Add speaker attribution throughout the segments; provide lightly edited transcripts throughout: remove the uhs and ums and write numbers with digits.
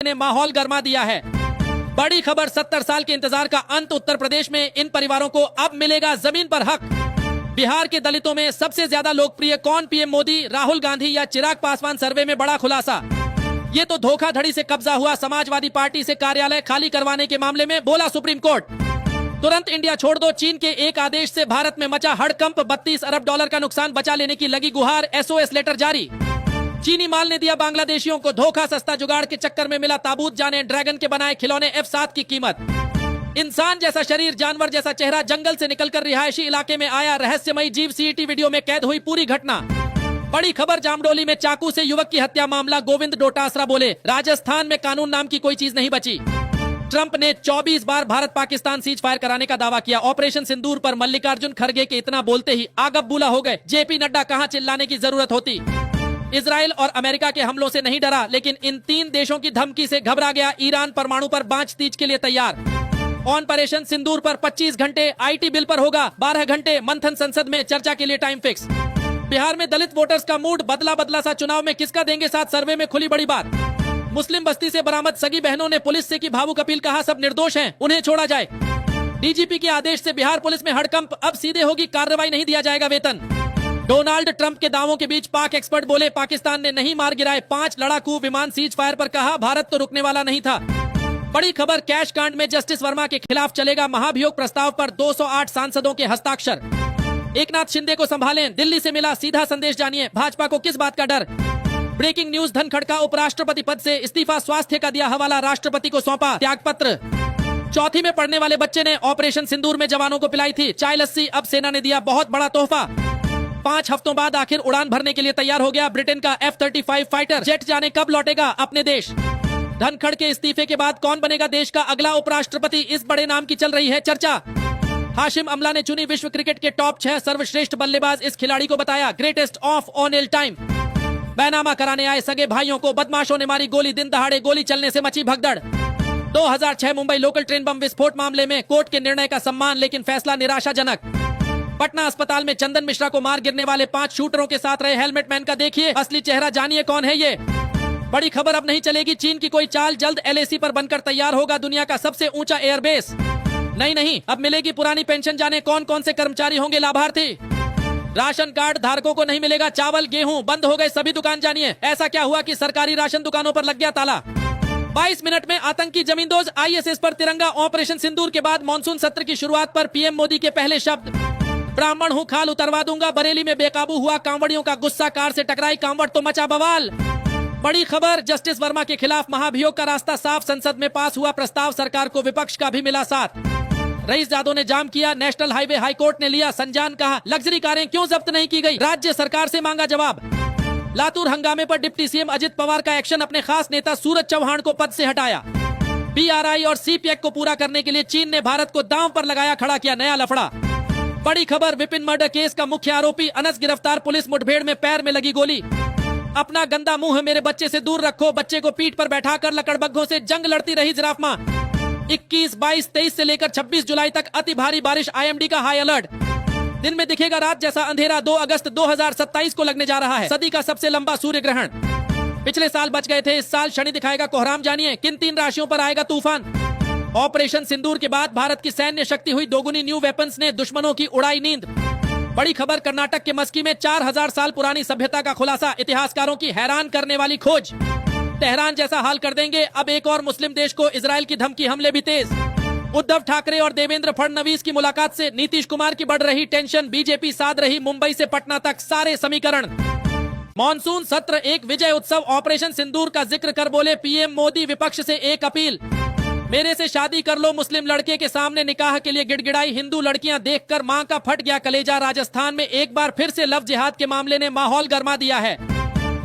Speaker 1: ने माहौल गरमा दिया है। बड़ी खबर, 70 साल के इंतजार का अंत। उत्तर प्रदेश में इन परिवारों को अब मिलेगा जमीन पर हक। बिहार के दलितों में सबसे ज्यादा लोकप्रिय कौन, पीएम मोदी, राहुल गांधी या चिराग पासवान? सर्वे में बड़ा खुलासा। ये तो धोखाधड़ी से कब्जा हुआ समाजवादी पार्टी से कार्यालय खाली करवाने के मामले में बोला सुप्रीम कोर्ट, तुरंत इंडिया छोड़ दो। चीन के एक आदेश से भारत में मचा हड़कंप, 32 अरब डॉलर का नुकसान बचा लेने की लगी गुहार, एसओएस लेटर जारी। चीनी माल ने दिया बांग्लादेशियों को धोखा, सस्ता जुगाड़ के चक्कर में मिला ताबूत, जाने ड्रैगन के बनाए खिलौने F7 की कीमत। इंसान जैसा शरीर, जानवर जैसा चेहरा, जंगल से निकलकर रिहायशी इलाके में आया रहस्यमयी जीव, सीईटी वीडियो में कैद हुई पूरी घटना। बड़ी खबर, जामडोली में चाकू से युवक की हत्या मामला, गोविंद डोटासरा बोले राजस्थान में कानून नाम की कोई चीज नहीं बची। ट्रंप ने 24 बार भारत पाकिस्तान सीज फायर कराने का दावा किया। ऑपरेशन सिंदूर पर मल्लिकार्जुन खड़गे के इतना बोलते ही आगबूला हो गए। जेपी नड्डा, कहां चिल्लाने की जरूरत होती। इजराइल और अमेरिका के हमलों से नहीं डरा, लेकिन इन 3 देशों की धमकी से घबरा गया। ईरान परमाणु पर बांच तीज के लिए तैयार। ऑपरेशन सिंदूर पर 25 घंटे, आईटी बिल पर होगा 12 घंटे मंथन, संसद में चर्चा के लिए टाइम फिक्स। बिहार में दलित वोटर्स का मूड बदला बदला सा, चुनाव में किसका देंगे साथ, सर्वे में खुली बड़ी बात। मुस्लिम बस्ती से बरामद सगी बहनों ने पुलिस से की भावुक अपील, कहा सब निर्दोष हैं, उन्हें छोड़ा जाए। डीजीपी के आदेश से बिहार पुलिस में हड़कंप, अब सीधे होगी कार्रवाई, नहीं दिया जाएगा वेतन। डोनाल्ड ट्रंप के दावों के बीच पाक एक्सपर्ट बोले पाकिस्तान ने नहीं मार गिराए 5 लड़ाकू विमान, सीज फायर पर कहा भारत तो रुकने वाला नहीं था। बड़ी खबर, कैश कांड में जस्टिस वर्मा के खिलाफ चलेगा महाभियोग, प्रस्ताव पर 208 सांसदों के हस्ताक्षर। एकनाथ शिंदे को संभालें, दिल्ली से मिला सीधा संदेश, जानिए भाजपा को किस बात का डर। ब्रेकिंग न्यूज, धनखड़ का उपराष्ट्रपति पद से इस्तीफा, स्वास्थ्य का दिया हवाला, राष्ट्रपति को सौंपा त्यागपत्र। चौथी में पढ़ने वाले बच्चे ने ऑपरेशन सिंदूर में जवानों को पिलाई थी चाय लस्सी, अब सेना ने दिया बहुत बड़ा तोहफा। 5 हफ्तों बाद आखिर उड़ान भरने के लिए तैयार हो गया ब्रिटेन का F-35 फाइटर जेट, जाने कब लौटेगा अपने देश। धनखड़ के इस्तीफे के बाद कौन बनेगा देश का अगला उपराष्ट्रपति, इस बड़े नाम की चल रही है चर्चा। हाशिम अमला ने चुनी विश्व क्रिकेट के टॉप 6 सर्वश्रेष्ठ बल्लेबाज, इस खिलाड़ी को बताया greatest of on L time. बैनामा कराने आए सगे भाइयों को बदमाशों ने मारी गोली, दिन दहाड़े गोली चलने से मची भगदड़। 2006 मुंबई लोकल ट्रेन बम विस्फोट मामले में कोर्ट के निर्णय का सम्मान, लेकिन फैसला निराशाजनक। पटना अस्पताल में चंदन मिश्रा को मार गिरने वाले 5 शूटरों के साथ रहे हेलमेट मैन का देखिए असली चेहरा, जानिए कौन है ये। बड़ी खबर, अब नहीं चलेगी चीन की कोई चाल, जल्द LAC पर बनकर तैयार होगा दुनिया का सबसे ऊंचा एयरबेस। नहीं, अब मिलेगी पुरानी पेंशन, जाने कौन कौन से कर्मचारी होंगे लाभार्थी। राशन कार्ड धारकों को नहीं मिलेगा चावल गेहूं, बंद हो गए सभी दुकान, जानिए ऐसा क्या हुआ कि सरकारी राशन दुकानों पर लग गया ताला। 22 मिनट में आतंकी जमींदोज, ISS पर तिरंगा। ऑपरेशन सिंदूर के बाद मानसून सत्र की शुरुआत पर पीएम मोदी के पहले शब्द, ब्राह्मण हूँ खाल उतरवा दूंगा। बरेली में बेकाबू हुआ कांवड़ियों का गुस्सा, कार से टकराई कांवड़ तो मचा बवाल। बड़ी खबर, जस्टिस वर्मा के खिलाफ महाभियोग का रास्ता साफ, संसद में पास हुआ प्रस्ताव, सरकार को विपक्ष का भी मिला साथ। रईस जादव ने जाम किया नेशनल हाईवे, हाईकोर्ट ने लिया संज्ञान, कहा लग्जरी कारें क्यों जब्त नहीं की गई, राज्य सरकार से मांगा जवाब। लातूर हंगामे पर डिप्टी सीएम अजित पवार का एक्शन, अपने खास नेता सूरज चौहान को पद से हटाया। BRI और CPEC को पूरा करने के लिए चीन ने भारत को दांव पर लगाया, खड़ा किया नया लफड़ा। बड़ी खबर, विपिन मर्डर केस का मुख्य आरोपी अनस गिरफ्तार, पुलिस मुठभेड़ में पैर में लगी गोली। अपना गंदा मुंह मेरे बच्चे से दूर रखो, बच्चे को पीठ पर बैठाकर लकड़बग्घों से जंग लड़ती रही जिराफ मां। 21, 22, 23 से लेकर 26 जुलाई तक अति भारी बारिश, IMD का हाई अलर्ट। दिन में दिखेगा रात जैसा अंधेरा, 2 अगस्त 2027 को लगने जा रहा है सदी का सबसे लंबा सूर्य ग्रहण। पिछले साल बच गए थे, इस साल शनि दिखाएगा कोहराम, जानिए किन 3 राशियों पर आएगा तूफान। ऑपरेशन सिंदूर के बाद भारत की सैन्य शक्ति हुई दोगुनी, न्यू वेपन्स ने दुश्मनों की उड़ाई नींद। बड़ी खबर, कर्नाटक के मस्की में 4000 साल पुरानी सभ्यता का खुलासा, इतिहासकारों की हैरान करने वाली खोज। तेहरान जैसा हाल कर देंगे अब एक और मुस्लिम देश को, इजराइल की धमकी, हमले भी तेज। उद्धव ठाकरे और देवेंद्र फडणवीस की मुलाकात से नीतीश कुमार की बढ़ रही टेंशन, बीजेपी साध रही मुंबई से पटना तक सारे समीकरण। मॉनसून सत्र एक विजय उत्सव, ऑपरेशन सिंदूर का जिक्र कर बोले पीएम मोदी, विपक्ष से एक अपील, मेरे से शादी कर लो। मुस्लिम लड़के के सामने निकाह के लिए गिड़गिड़ाई, हिंदू लड़कियां देखकर मां का फट गया कलेजा। राजस्थान में एक बार फिर से लव जिहाद के मामले ने माहौल गरमा दिया है।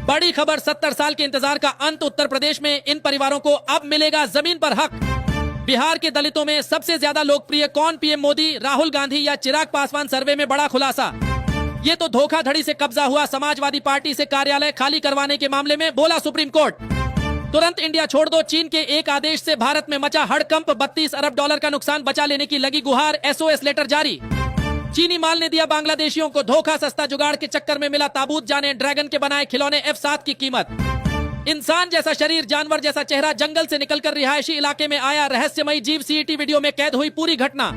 Speaker 1: बड़ी खबर, 70 साल के इंतजार का अंत। उत्तर प्रदेश में इन परिवारों को अब मिलेगा जमीन पर हक। बिहार के दलितों में सबसे ज्यादा लोकप्रिय कौन, पीएम मोदी, राहुल गांधी या चिराग पासवान? सर्वे में बड़ा खुलासा। ये तो धोखाधड़ी से कब्जा हुआ समाजवादी पार्टी से कार्यालय खाली करवाने के मामले में बोला सुप्रीम कोर्ट, तुरंत इंडिया छोड़ दो। चीन के एक आदेश से भारत में मचा हड़कंप, 32 अरब डॉलर का नुकसान बचा लेने की लगी गुहार, SOS लेटर जारी। चीनी माल ने दिया बांग्लादेशियों को धोखा, सस्ता जुगाड़ के चक्कर में मिला ताबूत, जाने ड्रैगन के बनाए खिलौने F7 की कीमत। इंसान जैसा शरीर, जानवर जैसा चेहरा, जंगल से निकलकर रिहायशी इलाके में आया रहस्यमयी जीव। सीईटी वीडियो में कैद हुई पूरी घटना।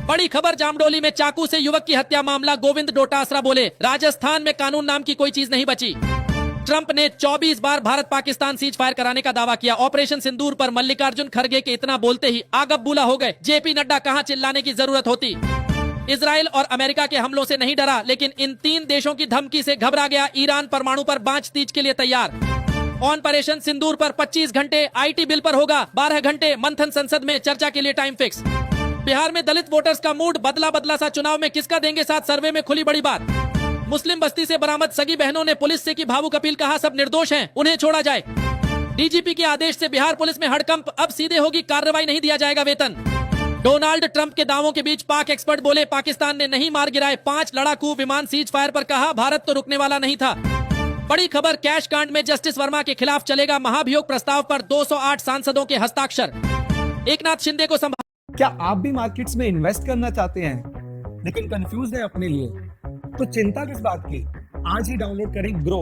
Speaker 1: बड़ी खबर, जामडोली में चाकू से युवक की हत्या मामला। गोविंद डोटासरा बोले, राजस्थान में कानून नाम की कोई चीज नहीं बची। ट्रंप ने 24 बार भारत पाकिस्तान सीज फायर कराने का दावा किया। ऑपरेशन सिंदूर पर मल्लिकार्जुन खड़गे के इतना बोलते ही आगबूला हो गए। जेपी नड्डा, कहां चिल्लाने की जरूरत होती। इजराइल और अमेरिका के हमलों से नहीं डरा, लेकिन इन 3 देशों की धमकी से घबरा गया। ईरान परमाणु पर बांच तीज के लिए तैयार। ऑपरेशन सिंदूर पर 25 घंटे, आईटी बिल पर होगा 12 घंटे। मंथन संसद में चर्चा के लिए टाइम फिक्स। बिहार में दलित वोटर्स का मूड, बदला सा चुनाव में किसका देंगे साथ, सर्वे में खुली बड़ी बात। मुस्लिम बस्ती से बरामद सगी बहनों ने पुलिस से की भावुक अपील, कहा सब निर्दोष हैं, उन्हें छोड़ा जाए। डीजीपी के आदेश से बिहार पुलिस में हड़कंप, अब सीधे होगी कार्रवाई, नहीं दिया जाएगा वेतन। डोनाल्ड ट्रंप के दावों के बीच पाक एक्सपर्ट बोले, पाकिस्तान ने नहीं मार गिराए 5 लड़ाकू विमान। सीज फायर पर कहा, भारत तो रुकने वाला नहीं था। बड़ी खबर, कैश कांड में जस्टिस वर्मा के खिलाफ चलेगा महाभियोग। प्रस्ताव पर 208 सांसदों के हस्ताक्षर। एकनाथ शिंदे को
Speaker 2: क्या आप भी मार्केट्स में इन्वेस्ट करना चाहते हैं लेकिन कंफ्यूज है अपने लिए? तो चिंता किस बात की, आज ही डाउनलोड करें ग्रो,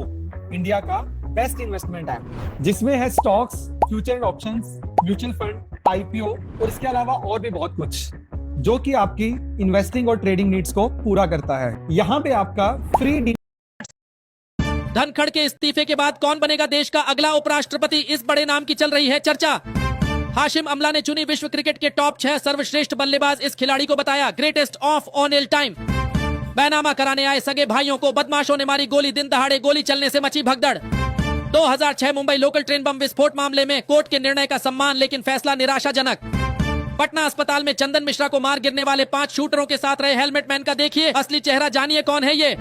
Speaker 2: इंडिया का बेस्ट इन्वेस्टमेंट ऐप, जिसमें है stocks, future options, mutual fund, IPO और इसके अलावा और भी बहुत कुछ, जो कि आपकी इन्वेस्टिंग और ट्रेडिंग नीड्स को पूरा करता है। यहाँ पे आपका फ्री।
Speaker 1: धनखड़ के इस्तीफे के बाद कौन बनेगा देश का अगला उपराष्ट्रपति, इस बड़े नाम की चल रही है चर्चा। हाशिम अमला ने चुनी विश्व क्रिकेट के टॉप 6 सर्वश्रेष्ठ बल्लेबाज। इस खिलाड़ी को बताया greatest of on L time. बैनामा कराने आए सगे भाइयों को बदमाशों ने मारी गोली। दिन दहाड़े गोली चलने से मची भगदड़। 2006 मुंबई लोकल ट्रेन बम विस्फोट मामले में कोर्ट के निर्णय का सम्मान, लेकिन फैसला निराशाजनक। पटना अस्पताल में चंदन मिश्रा को मार गिरने वाले 5 शूटरों के साथ रहे हेलमेट मैन का देखिए असली चेहरा, जानिए कौन है ये।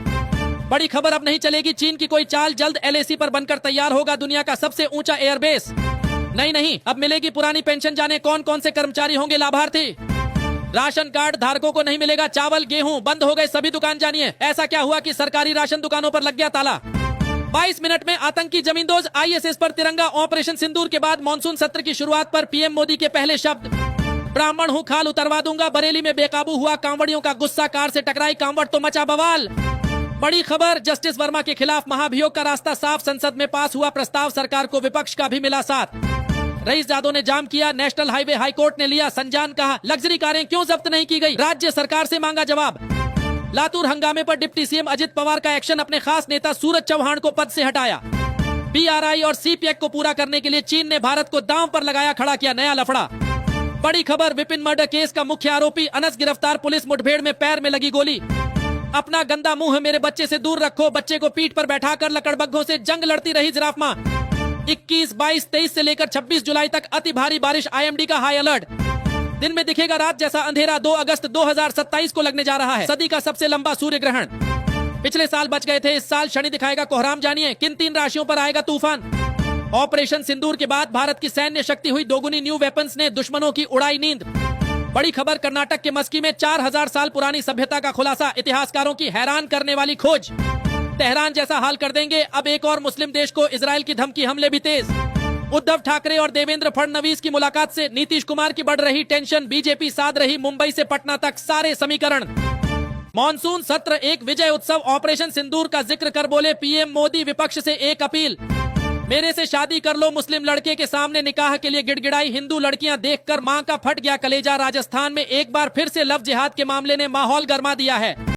Speaker 1: बड़ी खबर, अब नहीं चलेगी चीन की कोई चाल, जल्द एलएसी पर बनकर तैयार होगा दुनिया का सबसे ऊंचा एयरबेस। नहीं, अब मिलेगी पुरानी पेंशन, जाने कौन कौन से कर्मचारी होंगे लाभार्थी। राशन कार्ड धारकों को नहीं मिलेगा चावल गेहूं, बंद हो गए सभी दुकान, जानिए ऐसा क्या हुआ कि सरकारी राशन दुकानों पर लग गया ताला। 22 मिनट में आतंकी जमींदोज, आईएसएस पर तिरंगा। ऑपरेशन सिंदूर के बाद मॉनसून सत्र की शुरुआत पर पीएम मोदी के पहले शब्द, ब्राह्मण हूं खाल उतरवा दूंगा। बरेली में बेकाबू हुआ कांवड़ियों का गुस्सा, कार से टकराई कांवड़ तो मचा बवाल। बड़ी खबर, जस्टिस वर्मा के खिलाफ महाभियोग का रास्ता साफ। संसद में पास हुआ प्रस्ताव, सरकार को विपक्ष का भी मिला साथ। रईस जादव ने जाम किया नेशनल हाईवे, हाईकोर्ट ने लिया संज्ञान, कहा लग्जरी कारें क्यों जब्त नहीं की गई, राज्य सरकार से मांगा जवाब। लातूर हंगामे पर डिप्टी सीएम अजित पवार का एक्शन, अपने खास नेता सूरज चौहान को पद से हटाया। बीआरआई और सीपीएक को पूरा करने के लिए चीन ने भारत को दांव पर लगाया, खड़ा किया नया लफड़ा। बड़ी खबर, विपिन मर्डर केस का मुख्य आरोपी अनस गिरफ्तार। पुलिस मुठभेड़ में पैर में लगी गोली। अपना गंदा मुंह मेरे बच्चे से दूर रखो, बच्चे को पीठ पर बैठाकर लकड़बग्घों से जंग लड़ती रही जिराफ मां। 21, 22, 23 से लेकर 26 जुलाई तक अति भारी बारिश, आईएमडी का हाई अलर्ट। दिन में दिखेगा रात जैसा अंधेरा। 2 अगस्त 2027 को लगने जा रहा है सदी का सबसे लंबा सूर्य ग्रहण। पिछले साल बच गए थे, इस साल शनि दिखाएगा कोहराम, जानिए किन 3 राशियों पर आएगा तूफान। ऑपरेशन सिंदूर के बाद भारत की सैन्य शक्ति हुई दोगुनी, न्यू वेपन्स ने दुश्मनों की उड़ाई नींद। बड़ी खबर, कर्नाटक के मस्की में 4000 साल पुरानी सभ्यता का खुलासा, इतिहासकारों की हैरान करने वाली खोज। तेहरान जैसा हाल कर देंगे अब एक और मुस्लिम देश को, इजराइल की धमकी, हमले भी तेज। उद्धव ठाकरे और देवेंद्र फडणवीस की मुलाकात से नीतीश कुमार की बढ़ रही टेंशन, बीजेपी साध रही मुंबई से पटना तक सारे समीकरण। मॉनसून सत्र एक विजय उत्सव, ऑपरेशन सिंदूर का जिक्र कर बोले पीएम मोदी, विपक्ष से एक अपील, मेरे से शादी कर लो। मुस्लिम लड़के के सामने निकाह के लिए गिड़गिड़ाई, हिंदू लड़कियां देखकर मां का फट गया कलेजा। राजस्थान में एक बार फिर से लव जिहाद के मामले ने माहौल गरमा दिया है।